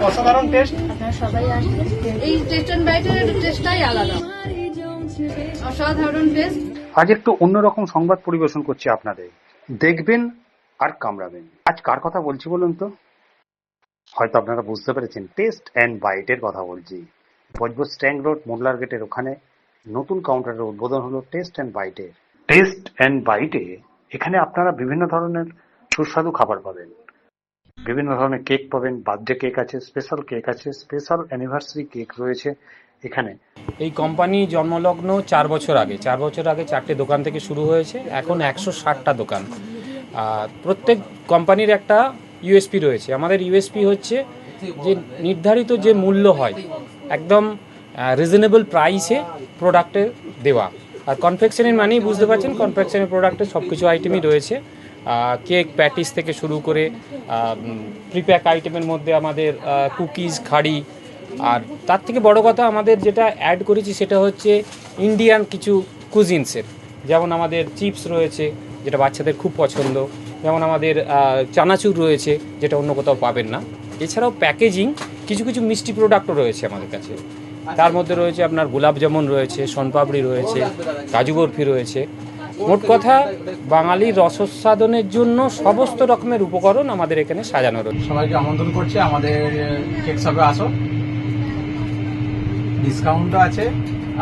অসাধারণ টেস্ট। আপনারা সবাই আসবেন। এই টেস্ট এন্ড বাইটের টেস্টটাই আলাদা, অসাধারণ টেস্ট। আজ একটু অন্যরকম সংবাদ পরিবেশন করছি আপনাদের, দেখবেন আর কামড়াবেন। আজ কার কথা বলছি বলুন তো? হয়তো আপনারা বুঝতে পেরেছেন, টেস্ট অ্যান্ড বাইটের কথা বলছি। বজবজ স্ট্যাং রোড মোল্লার গেটের ওখানে নতুন কাউন্টারের উদ্বোধন হলো টেস্ট অ্যান্ড বাইটের। টেস্ট অ্যান্ড বাইটে এখানে আপনারা বিভিন্ন ধরনের সুস্বাদু খাবার পাবেন, বিভিন্ন ধরনের কেক পাবেন, বার্থডে কেক আছে, স্পেশাল কেক আছে, স্পেশাল অ্যানিভার্সারি কেক রয়েছে এখানে। এই কোম্পানি জন্মলগ্ন 4 বছর আগে 4টে দোকান থেকে শুরু হয়েছে, এখন 160টা দোকান। প্রত্যেক কোম্পানির একটা ইউএসপি রয়েছে। আমাদের ইউএসপি হচ্ছে যে নির্ধারিত যে মূল্য হয় একদম রিজনেবল প্রাইসে প্রোডাক্টের দেওয়া। আর কনফেকশনের মানেই বুঝতে পারছেন, কনফেকশনের প্রোডাক্টে সব কিছু আইটেমই রয়েছে। কেক প্যাটিস থেকে শুরু করে প্রিপ্যাক আইটেমের মধ্যে আমাদের কুকিজ, খাড়ি, আর তার থেকে বড় কথা আমাদের যেটা অ্যাড করেছি সেটা হচ্ছে ইন্ডিয়ান কিছু কুজিনসের, যেমন আমাদের চিপস রয়েছে যেটা বাচ্চাদের খুব পছন্দ, যেমন আমাদের চানাচুর রয়েছে যেটা অন্য কোথাও পাবেন না। এছাড়াও প্যাকেজিং কিছু কিছু মিষ্টি প্রোডাক্টও রয়েছে আমাদের কাছে। তার মধ্যে রয়েছে আপনার গোলাপ জামুন রয়েছে, শনপাপড়ি রয়েছে, কাজু বরফি রয়েছে। মোট কথা বাঙালির রসস্বাদনের জন্য সমস্ত রকমের উপকরণ আমাদের এখানে সাজানো রয়েছে। সবাইকে আমন্ত্রণ করছি আমাদের কেক শপে আসো। ডিসকাউন্টও আছে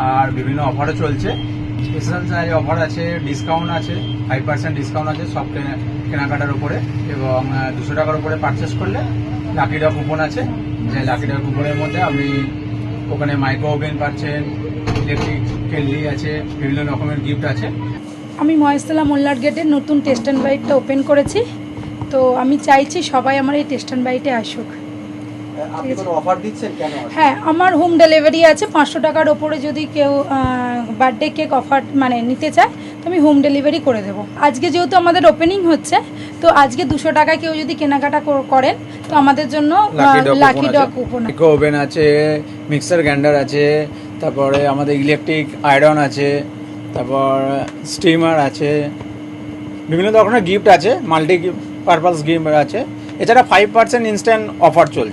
আর বিভিন্ন অফারও চলছে। স্পেশাল অফার আছে, ডিসকাউন্ট আছে, 5% ডিসকাউন্ট আছে সব কেনাকাটার উপরে, এবং 200 টাকার উপরে পারচেস করলে লাকি ড্র কুপন আছে। যে লাকি ড্র কুপনের মধ্যে আপনি ওখানে মাইক্রো ওভেন পাচ্ছেন, ইলেকট্রিক কেটলি আছে, বিভিন্ন রকমের গিফট আছে। আমি মহেশতলা মোল্লার গেটে নতুন টেস্ট অ্যান্ড বাইটটা ওপেন করেছি, তো আমি চাইছি সবাই আমার এই টেস্ট অ্যান্ড বাইটে আসুক। হ্যাঁ, আমার হোম ডেলিভারি আছে। 500 টাকার ওপরে যদি কেউ বার্থডে কেক অফার মানে নিতে চায় তো আমি হোম ডেলিভারি করে দেবো। আজকে যেহেতু আমাদের ওপেনিং হচ্ছে, তো আজকে 200 টাকায় কেউ যদি কেনাকাটা করেন তো আমাদের জন্য lucky draw coupon. Micro oven আছে, মিক্সার গ্রাইন্ডার আছে, তারপরে আমাদের ইলেকট্রিক আয়রন আছে, তারপর স্টিমার আছে, বিভিন্ন ধরনের গিফট আছে, মাল্টি পারপাস গিফট আছে। এছাড়া 5% ইনস্ট্যান্ট অফার চলছে।